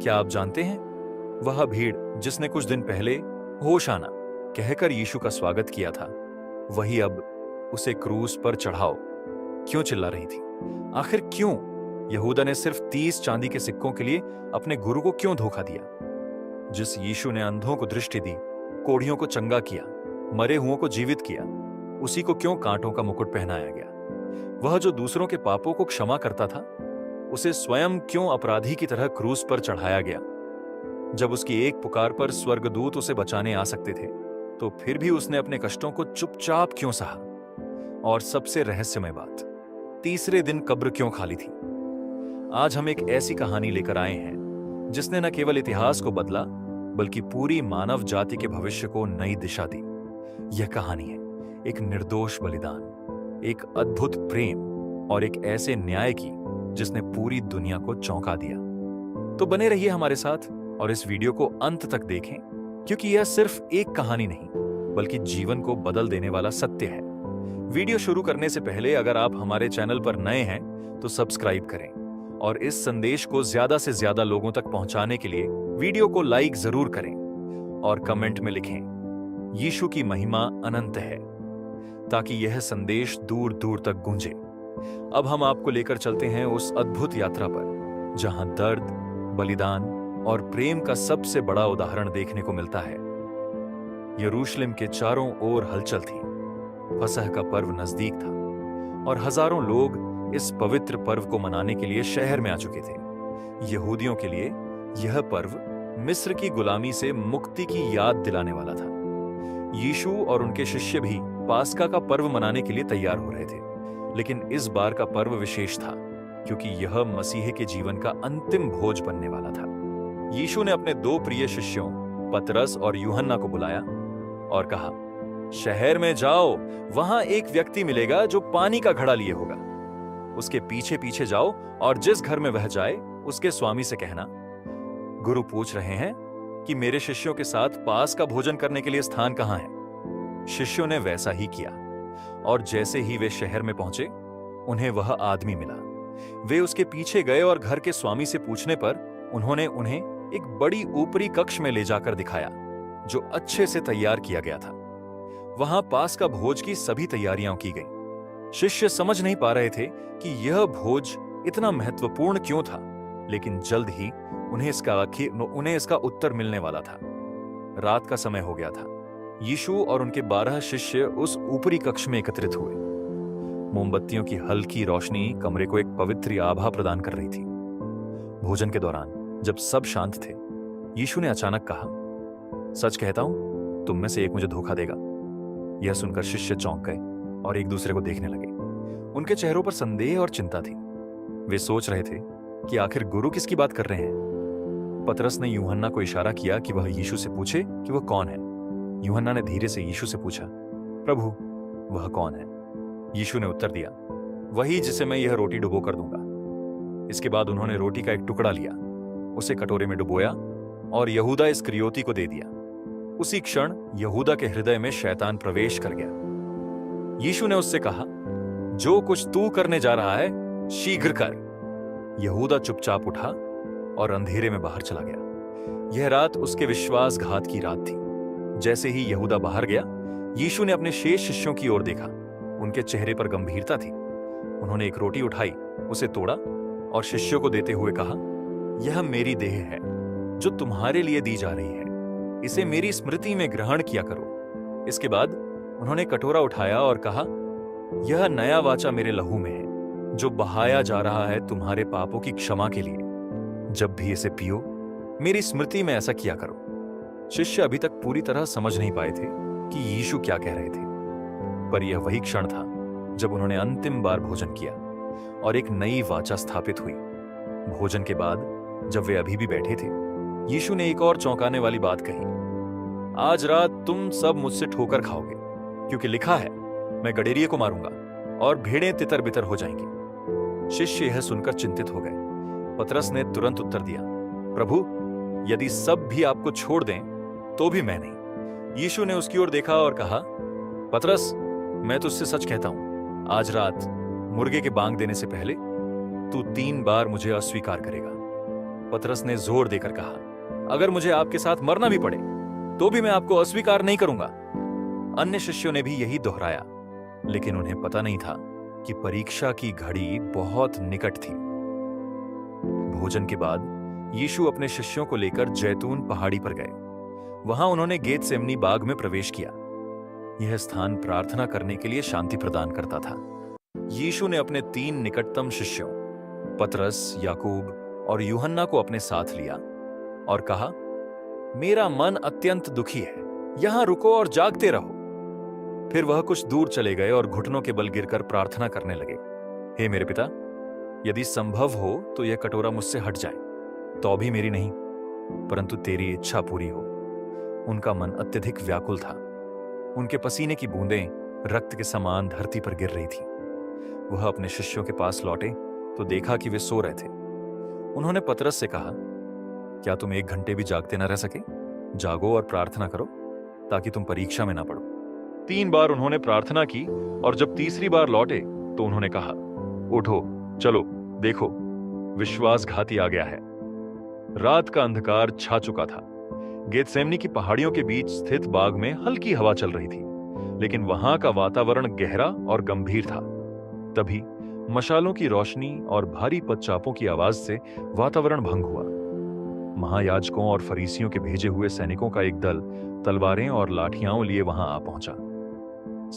क्या आप जानते हैं, वह भीड़ जिसने कुछ दिन पहले होशाना कहकर यीशु का स्वागत किया था, वही अब उसे क्रूस पर चढ़ाओ क्यों चिल्ला रही थी? आखिर क्यों यहूदा ने सिर्फ 30 चांदी के सिक्कों के लिए अपने गुरु को क्यों धोखा दिया? जिस यीशु ने अंधों को दृष्टि दी, कोढ़ियों को चंगा किया, मरे हुओं को जीवित किया, उसी को क्यों कांटों का मुकुट पहनाया गया? वह जो दूसरों के पापों को क्षमा करता था, उसे स्वयं क्यों अपराधी की तरह क्रूस पर चढ़ाया गया? जब उसकी एक पुकार पर स्वर्गदूत उसे बचाने आ सकते थे, तो फिर भी उसने अपने कष्टों को चुपचाप क्यों सहा? और सबसे रहस्यमय बात, तीसरे दिन कब्र क्यों खाली थी? आज हम एक ऐसी कहानी लेकर आए हैं जिसने न केवल इतिहास को बदला, बल्कि पूरी मानव जाति के भविष्य को नई दिशा दी। यह कहानी है एक निर्दोष बलिदान, एक अद्भुत प्रेम और एक ऐसे न्याय की जिसने पूरी दुनिया को चौंका दिया। तो बने रहिए हमारे साथ और इस वीडियो को अंत तक देखें, क्योंकि यह सिर्फ एक कहानी नहीं, बल्कि जीवन को बदल देने वाला सत्य है। वीडियो शुरू करने से पहले अगर आप हमारे चैनल पर नए हैं तो सब्सक्राइब करें और इस संदेश को ज्यादा से ज्यादा लोगों तक पहुंचाने के लिए वीडियो को लाइक जरूर करें और कमेंट में लिखें, यीशु की महिमा अनंत है, ताकि यह संदेश दूर दूर तक गूंजे। अब हम आपको लेकर चलते हैं उस अद्भुत यात्रा पर जहां दर्द, बलिदान और प्रेम का सबसे बड़ा उदाहरण देखने को मिलता है। यरूशलेम के चारों ओर हलचल थी। फसह का पर्व नजदीक था और हजारों लोग इस पवित्र पर्व को मनाने के लिए शहर में आ चुके थे। यहूदियों के लिए यह पर्व मिस्र की गुलामी से मुक्ति की याद दिलाने वाला था। यीशु और उनके शिष्य भी पास्का का पर्व मनाने के लिए तैयार हो रहे थे, लेकिन इस बार का पर्व विशेष था क्योंकि यह मसीह के जीवन का अंतिम भोज बनने वाला था। यीशु ने अपने दो प्रिय शिष्यों पतरस और यूहन्ना को बुलाया और कहा, शहर में जाओ, वहां एक व्यक्ति मिलेगा जो पानी का घड़ा लिए होगा। उसके पीछे पीछे जाओ और जिस घर में वह जाए उसके स्वामी से कहना, गुरु पूछ रहे हैं कि मेरे शिष्यों के साथ पास का भोजन करने के लिए स्थान कहां है। शिष्यों ने वैसा ही किया और जैसे ही वे शहर में पहुंचे, उन्हें वह आदमी मिला। वे उसके पीछे गए और घर के स्वामी से पूछने पर उन्होंने उन्हें एक बड़ी ऊपरी कक्ष में ले जाकर दिखाया जो अच्छे से तैयार किया गया था। वहां पास का भोज की सभी तैयारियां की गई। शिष्य समझ नहीं पा रहे थे कि यह भोज इतना महत्वपूर्ण क्यों था, लेकिन जल्द ही उन्हें इसका उत्तर मिलने वाला था। रात का समय हो गया था। यीशु और उनके 12 शिष्य उस ऊपरी कक्ष में एकत्रित हुए। मोमबत्तियों की हल्की रोशनी कमरे को एक पवित्र आभा प्रदान कर रही थी। भोजन के दौरान जब सब शांत थे, यीशु ने अचानक कहा, सच कहता हूं, तुम में से एक मुझे धोखा देगा। यह सुनकर शिष्य चौंक गए और एक दूसरे को देखने लगे। उनके चेहरों पर संदेह और चिंता थी। वे सोच रहे थे कि आखिर गुरु किसकी बात कर रहे हैं। पतरस ने यूहन्ना को इशारा किया कि वह यीशु से पूछे कि वह कौन है। यूहन्ना ने धीरे से यीशु से पूछा, प्रभु, वह कौन है? यीशु ने उत्तर दिया, वही जिसे मैं यह रोटी डुबो कर दूंगा। इसके बाद उन्होंने रोटी का एक टुकड़ा लिया, उसे कटोरे में डुबोया और यहूदा इस्करियोती को दे दिया। उसी क्षण यहूदा के हृदय में शैतान प्रवेश कर गया। यीशु ने उससे कहा, जो कुछ तू करने जा रहा है शीघ्र कर। यहूदा चुपचाप उठा और अंधेरे में बाहर चला गया। यह रात उसके विश्वासघात की रात थी। जैसे ही यहूदा बाहर गया, यीशु ने अपने शेष शिष्यों की ओर देखा। उनके चेहरे पर गंभीरता थी। उन्होंने एक रोटी उठाई, उसे तोड़ा और शिष्यों को देते हुए कहा, यह मेरी देह है जो तुम्हारे लिए दी जा रही है, इसे मेरी स्मृति में ग्रहण किया करो। इसके बाद उन्होंने कटोरा उठाया और कहा, यह नया वाचा मेरे लहू में है जो बहाया जा रहा है तुम्हारे पापों की क्षमा के लिए। जब भी इसे पियो, मेरी स्मृति में ऐसा किया करो। शिष्य अभी तक पूरी तरह समझ नहीं पाए थे कि यीशु क्या कह रहे थे, पर यह वही क्षण था जब उन्होंने अंतिम बार भोजन किया और एक नई वाचा स्थापित हुई। भोजन के बाद जब वे अभी भी बैठे थे, यीशु ने एक और चौंकाने वाली बात कही, आज रात तुम सब मुझसे ठोकर खाओगे, क्योंकि लिखा है, मैं गडेरिये को मारूंगा और भेड़ें तितर बितर हो जाएंगी। शिष्य यह सुनकर चिंतित हो गए। पतरस ने तुरंत उत्तर दिया, प्रभु, यदि सब भी आपको छोड़ दें तो भी मैं नहीं। यीशु ने उसकी ओर देखा और कहा, पतरस, मैं तुझसे सच कहता हूं, आज रात मुर्गे के बांग देने से पहले तू 3 बार मुझे अस्वीकार करेगा। पतरस ने जोर देकर कहा, अगर मुझे आपके साथ मरना भी पड़े तो भी मैं आपको अस्वीकार नहीं करूंगा। अन्य शिष्यों ने भी यही दोहराया, लेकिन उन्हें पता नहीं था कि परीक्षा की घड़ी बहुत निकट थी। भोजन के बाद यीशु अपने शिष्यों को लेकर जैतून पहाड़ी पर गए। वहां उन्होंने गेतसेमनी बाग में प्रवेश किया। यह स्थान प्रार्थना करने के लिए शांति प्रदान करता था। यीशु ने अपने 3 निकटतम शिष्यों पतरस, याकूब और यूहन्ना को अपने साथ लिया और कहा, मेरा मन अत्यंत दुखी है, यहां रुको और जागते रहो। फिर वह कुछ दूर चले गए और घुटनों के बल गिरकर प्रार्थना करने लगे, हे मेरे पिता, यदि संभव हो तो यह कटोरा मुझसे हट जाए, तो भी मेरी नहीं परंतु तेरी इच्छा पूरी हो। उनका मन अत्यधिक व्याकुल था। उनके पसीने की बूंदें रक्त के समान धरती पर गिर रही थी। वह अपने शिष्यों के पास लौटे तो देखा कि वे सो रहे थे। उन्होंने पतरस से कहा, क्या तुम 1 घंटे भी जागते न रह सके? जागो और प्रार्थना करो ताकि तुम परीक्षा में ना पड़ो। 3 बार उन्होंने प्रार्थना की और जब तीसरी बार लौटे तो उन्होंने कहा, उठो, चलो, देखो, विश्वासघाती आ गया है। रात का अंधकार छा चुका था। गेतसेमनी की पहाड़ियों के बीच स्थित बाग में हल्की हवा चल रही थी, लेकिन वहां का वातावरण गहरा और गंभीर था। तभी मशालों की रोशनी और भारी पदचापों की आवाज से वातावरण भंग हुआ। महायाजकों और फरीसियों के भेजे हुए सैनिकों का एक दल तलवारें और लाठियां लिए वहां आ पहुंचा।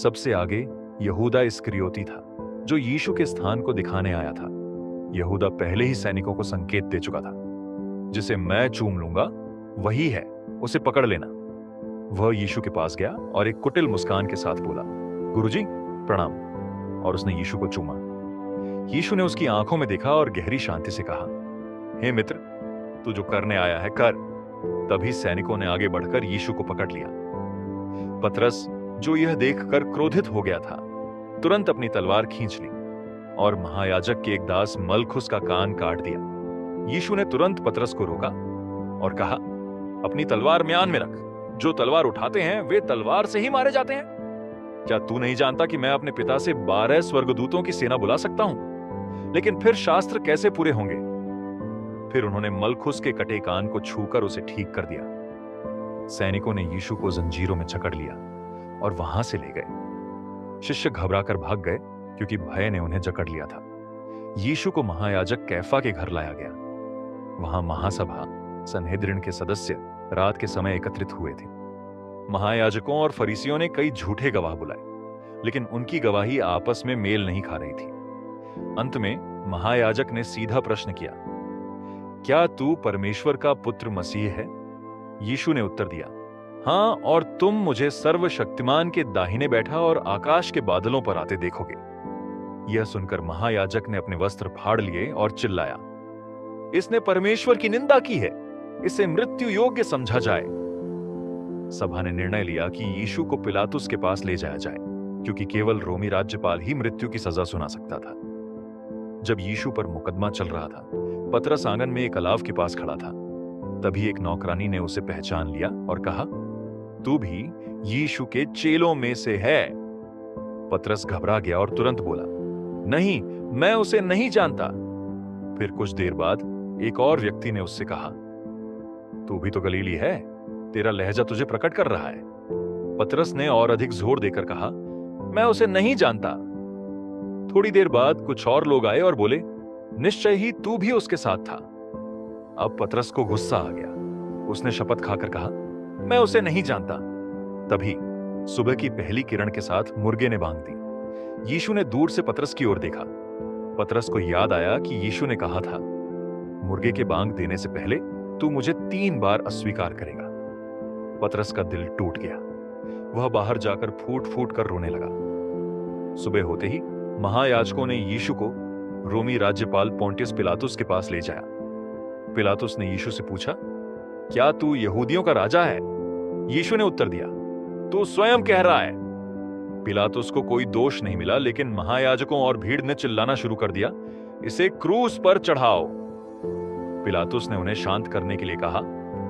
सबसे आगे यहूदा इस्करियोती था, जो यीशु के स्थान को दिखाने आया था। यहूदा पहले ही सैनिकों को संकेत दे चुका था, जिसे मैं चूम लूंगा वही है, उसे पकड़ लेना। वह यीशु के पास गया और एक कुटिल मुस्कान के साथ बोला, गुरुजी प्रणाम, और उसने यीशु को चूमा। यीशु ने उसकी आंखों में देखा और गहरी शांति से कहा, हे मित्र, तू जो करने आया है कर। तभी सैनिकों ने आगे बढ़कर यीशु को पकड़ लिया। पतरस, जो यह देखकर क्रोधित हो गया था, तुरंत अपनी तलवार खींच ली और महायाजक के एक दास मलखुस का कान काट दिया। यीशु ने तुरंत पतरस को रोका और कहा, अपनी तलवार म्यान में रख। जो तलवार उठाते हैं वे तलवार से ही मारे जाते हैं। क्या तू नहीं जानता कि मैं अपने पिता से 12 स्वर्गदूतों की सेना बुला सकता हूं? लेकिन फिर शास्त्र कैसे पूरे होंगे? फिर उन्होंने मलखुस के कटे कान को छूकर उसे ठीक कर दिया। सैनिकों ने यीशु को जंजीरों में जकड़ लिया और वहां से ले गए। शिष्य घबराकर भाग गए क्योंकि भय ने उन्हें जकड़ लिया था। यीशु को महायाजक कैफा के घर लाया गया। वहां महासभा, सन्हेद्रिन के सदस्य रात के समय एकत्रित हुए थे। महायाजकों और फरीसियों ने कई झूठे गवाह बुलाए, लेकिन उनकी गवाही आपस में मेल नहीं खा रही थी। अंत में महायाजक ने सीधा प्रश्न किया, क्या तू परमेश्वर का पुत्र मसीह है? यीशु ने उत्तर दिया, हां, और तुम मुझे सर्वशक्तिमान के दाहिने बैठा और आकाश के बादलों पर आते देखोगे। यह सुनकर महायाजक ने अपने वस्त्र फाड़ लिए और चिल्लाया, इसने परमेश्वर की निंदा की है, इसे मृत्यु योग्य समझा जाए। सभा ने निर्णय लिया कि यीशु को पिलातुस के पास ले जाया जाए, क्योंकि केवल रोमी राज्यपाल ही मृत्यु की सजा सुना सकता था। जब यीशु पर मुकदमा चल रहा था, पतरस आंगन में एक अलाव के पास खड़ा था। तभी एक नौकरानी ने उसे पहचान लिया और कहा, तू भी यीशु के चेलों में से है। पतरस घबरा गया और तुरंत बोला, नहीं, मैं उसे नहीं जानता। फिर कुछ देर बाद एक और व्यक्ति ने उससे कहा, तू भी तो गलीली है, तेरा लहजा तुझे प्रकट कर रहा है। पतरस ने और अधिक जोर देकर कहा, मैं उसे नहीं जानता। थोड़ी देर बाद कुछ और लोग आए और बोले, निश्चय ही तू भी उसके साथ था। अब पतरस को गुस्सा आ गया। उसने शपथ खाकर कहा, मैं उसे नहीं जानता। तभी सुबह की पहली किरण के साथ मुर्गे ने बांग दी। यीशु ने दूर से पतरस की ओर देखा। पतरस को याद आया कि यीशु ने कहा था, मुर्गे के बांग देने से पहले तू मुझे 3 बार अस्वीकार करेगा। पतरस का दिल टूट गया। वह बाहर जाकर फूट फूट कर रोने लगा। सुबह होते ही महायाजकों ने यीशु को रोमी राज्यपाल पोंटियस पिलातुस के पास ले जाया। पिलातुस ने यीशु से पूछा, क्या तू यहूदियों का राजा है? यीशु ने उत्तर दिया, तू स्वयं कह रहा है। पिलातुस को कोई दोष नहीं मिला, लेकिन महायाजकों और भीड़ ने चिल्लाना शुरू कर दिया, इसे क्रूस पर चढ़ाओ। पिलातुस ने उन्हें शांत करने के लिए कहा,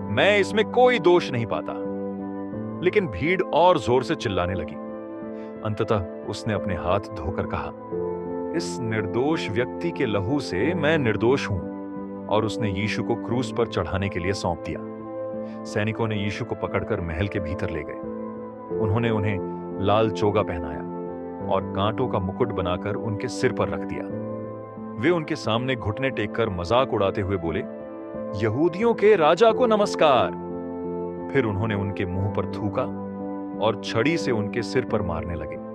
मैं इसमें कोई दोष नहीं पाता। लेकिन भीड़ और जोर से चिल्लाने लगी। अंततः उसने अपने हाथ धोकर कहा, इस निर्दोष व्यक्ति के लहू से मैं निर्दोष हूं। और उसने यीशु को क्रूस पर चढ़ाने के लिए सौंप दिया। सैनिकों ने यीशु को पकड़कर महल के भीतर ले गए। उन्होंने उन्हें लाल चोगा पहनाया और कांटों का मुकुट बनाकर उनके सिर पर रख दिया। वे उनके सामने घुटने टेककर मजाक उड़ाते हुए बोले, यहूदियों के राजा को नमस्कार। फिर उन्होंने उनके मुंह पर थूका और छड़ी से उनके सिर पर मारने लगे।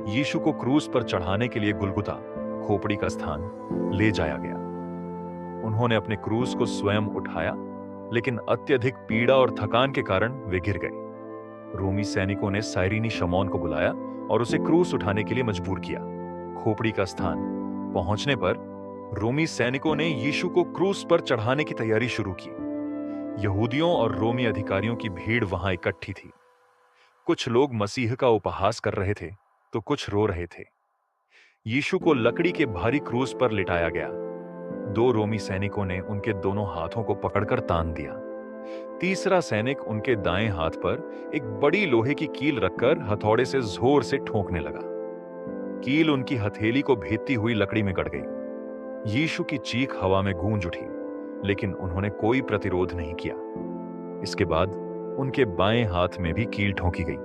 यीशु को क्रूस पर चढ़ाने के लिए गुलगुता, खोपड़ी का स्थान, ले जाया गया। उन्होंने अपने क्रूस को स्वयं उठाया, लेकिन अत्यधिक पीड़ा और थकान के कारण वे गिर गए। रोमी सैनिकों ने साइरीनी शमौन को बुलाया और उसे क्रूस उठाने के लिए मजबूर किया। खोपड़ी का स्थान पहुंचने पर रोमी सैनिकों ने यीशु को क्रूस पर चढ़ाने की तैयारी शुरू की। यहूदियों और रोमी अधिकारियों की भीड़ वहां इकट्ठी थी। कुछ लोग मसीह का उपहास कर रहे थे तो कुछ रो रहे थे। यीशु को लकड़ी के भारी क्रूस पर लिटाया गया। 2 रोमी सैनिकों ने उनके दोनों हाथों को पकड़कर तान दिया। तीसरा सैनिक उनके दाएं हाथ पर एक बड़ी लोहे की कील रखकर हथौड़े से जोर से ठोंकने लगा। कील उनकी हथेली को भेदती हुई लकड़ी में गड़ गई। यीशु की चीख हवा में गूंज उठी, लेकिन उन्होंने कोई प्रतिरोध नहीं किया। इसके बाद उनके बाएं हाथ में भी कील ठोंकी गई।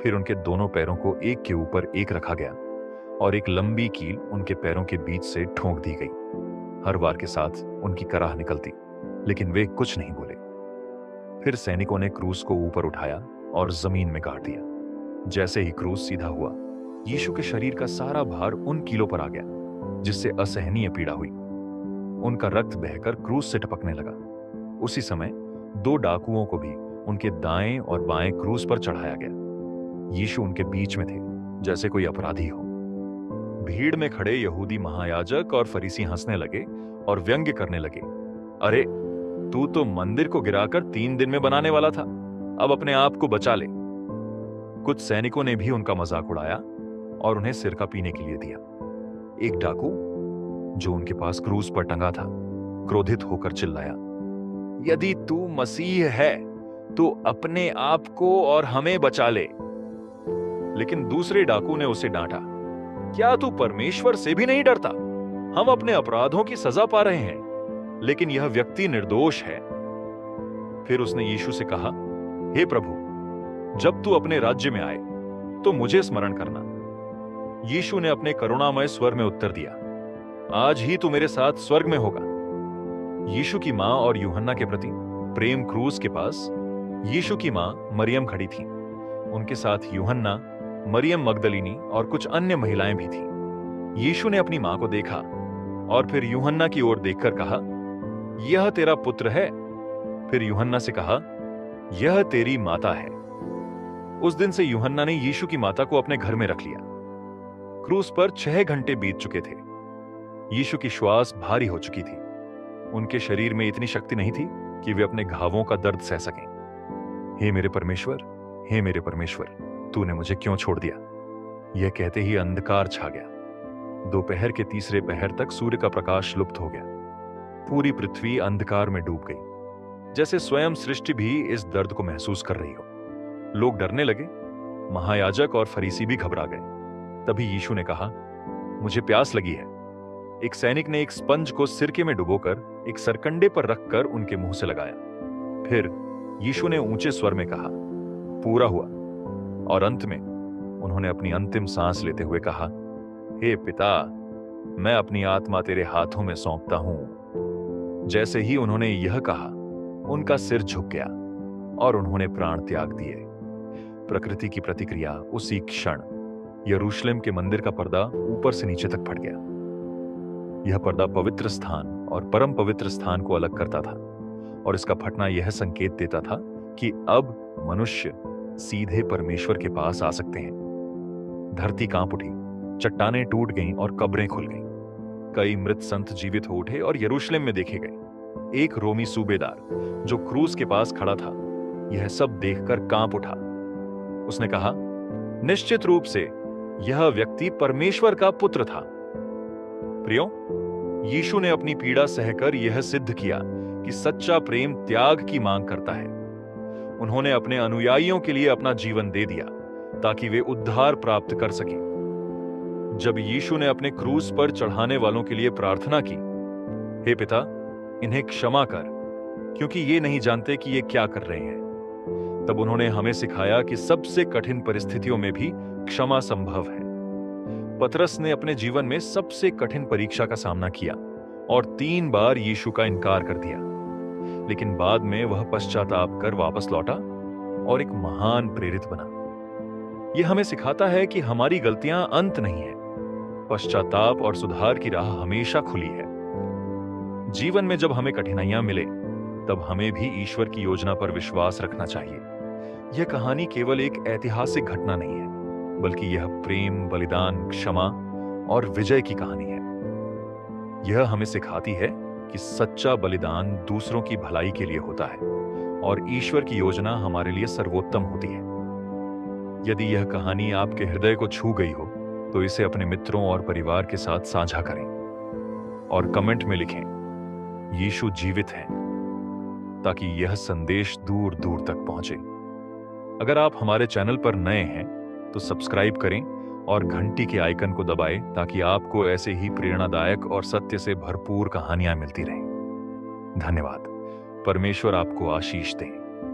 फिर उनके दोनों पैरों को एक के ऊपर एक रखा गया और एक लंबी कील उनके पैरों के बीच से ठोंक दी गई। हर वार के साथ उनकी कराह निकलती, लेकिन वे कुछ नहीं बोले। फिर सैनिकों ने क्रूस को ऊपर उठाया और जमीन में गाड़ दिया। जैसे ही क्रूस सीधा हुआ, यीशु के शरीर का सारा भार उन कीलों पर आ गया, जिससे असहनीय पीड़ा हुई। उनका रक्त बहकर क्रूस से टपकने लगा। उसी समय 2 डाकुओं को भी उनके दाएं और बाएं क्रूस पर चढ़ाया गया। यीशु उनके बीच में थे, जैसे कोई अपराधी हो। भीड़ में खड़े यहूदी महायाजक और फरीसी हंसने लगे और व्यंग्य करने लगे, अरे, तू तो मंदिर को गिराकर 3 दिन में बनाने वाला था, अब अपने आप को बचा ले। कुछ सैनिकों ने भी उनका मजाक उड़ाया और उन्हें सिरका पीने के लिए दिया। एक डाकू, जो उनके पास क्रूस पर टंगा था, क्रोधित होकर चिल्लाया, यदि तू मसीह है तो अपने आप को और हमें बचा ले। लेकिन दूसरे डाकू ने उसे डांटा, क्या तू परमेश्वर से भी नहीं डरता? हम अपने अपराधों की सजा पा रहे हैं, लेकिन यह व्यक्ति निर्दोष है। फिर उसने यीशु से कहा, हे प्रभु, जब तू अपने राज्य में आए तो मुझे स्मरण करना। यीशु ने अपने करुणामय स्वर में उत्तर दिया, आज ही तू मेरे साथ स्वर्ग में होगा। यीशु की मां और यूहन्ना के प्रति प्रेम क्रूस के पास यीशु की मां मरियम खड़ी थी। उनके साथ यूहन्ना, मरियम मगदलिनी और कुछ अन्य महिलाएं भी थीं। यीशु ने अपनी मां को देखा और फिर यूहन्ना की ओर देखकर कहा, यह तेरा पुत्र है। फिर यूहन्ना से कहा, यह तेरी माता है। उस दिन से यूहन्ना ने यीशु की माता को अपने घर में रख लिया। क्रूस पर 6 घंटे बीत चुके थे। यीशु की श्वास भारी हो चुकी थी। उनके शरीर में इतनी शक्ति नहीं थी कि वे अपने घावों का दर्द सह सकें। हे मेरे परमेश्वर, हे मेरे परमेश्वर, तूने मुझे क्यों छोड़ दिया? यह कहते ही अंधकार छा गया। दोपहर के तीसरे पहर तक सूर्य का प्रकाश लुप्त हो गया। पूरी पृथ्वी अंधकार में डूब गई, जैसे स्वयं सृष्टि भी इस दर्द को महसूस कर रही हो। लोग डरने लगे। महायाजक और फरीसी भी घबरा गए। तभी यीशु ने कहा, मुझे प्यास लगी है। एक सैनिक ने एक स्पंज को सिरके में डुबोकर एक सरकंडे पर रखकर उनके मुंह से लगाया। फिर यीशु ने ऊंचे स्वर में कहा, पूरा हुआ। और अंत में उन्होंने अपनी अंतिम सांस लेते हुए कहा, हे पिता, मैं अपनी आत्मा तेरे हाथों में सौंपता हूं। जैसे ही उन्होंने यह कहा, उनका सिर झुक गया और उन्होंने प्राण त्याग दिए। प्रकृति की प्रतिक्रिया उसी क्षण यरूशलेम के मंदिर का पर्दा ऊपर से नीचे तक फट गया। यह पर्दा पवित्र स्थान और परम पवित्र स्थान को अलग करता था, और इसका फटना यह संकेत देता था कि अब मनुष्य सीधे परमेश्वर के पास आ सकते हैं। धरती कांप उठी, चट्टानें टूट गईं और कब्रें खुल गईं। कई मृत संत जीवित हो उठे और यरूशलेम में देखे गए। एक रोमी सूबेदार जो क्रूस के पास खड़ा था, यह सब देखकर कांप उठा। उसने कहा, निश्चित रूप से यह व्यक्ति परमेश्वर का पुत्र था। प्रियो, यीशु ने अपनी पीड़ा सहकर यह सिद्ध किया कि सच्चा प्रेम त्याग की मांग करता है। उन्होंने अपने अनुयायियों के लिए अपना जीवन दे दिया ताकि वे उद्धार प्राप्त कर सकें। जब यीशु ने अपने क्रूस पर चढ़ाने वालों के लिए प्रार्थना की, हे पिता, इन्हें क्षमा कर, क्योंकि ये नहीं जानते कि ये क्या कर रहे हैं। तब उन्होंने हमें सिखाया कि सबसे कठिन परिस्थितियों में भी क्षमा संभव है। पतरस ने अपने जीवन में सबसे कठिन परीक्षा का सामना किया और 3 बार यीशु का इनकार कर दिया, लेकिन बाद में वह पश्चाताप कर वापस लौटा और एक महान प्रेरित बना। यह हमें सिखाता है कि हमारी गलतियां अंत नहीं है। पश्चाताप और सुधार की राह हमेशा खुली है। जीवन में जब हमें कठिनाइयां मिले, तब हमें भी ईश्वर की योजना पर विश्वास रखना चाहिए। यह कहानी केवल एक ऐतिहासिक घटना नहीं है, बल्कि यह प्रेम, बलिदान, क्षमा और विजय की कहानी है। यह हमें सिखाती है कि सच्चा बलिदान दूसरों की भलाई के लिए होता है और ईश्वर की योजना हमारे लिए सर्वोत्तम होती है। यदि यह कहानी आपके हृदय को छू गई हो, तो इसे अपने मित्रों और परिवार के साथ साझा करें और कमेंट में लिखें, यीशु जीवित है, ताकि यह संदेश दूर दूर तक पहुंचे। अगर आप हमारे चैनल पर नए हैं, तो सब्सक्राइब करें और घंटी के आइकन को दबाएं, ताकि आपको ऐसे ही प्रेरणादायक और सत्य से भरपूर कहानियां मिलती रहें। धन्यवाद। परमेश्वर आपको आशीष दे।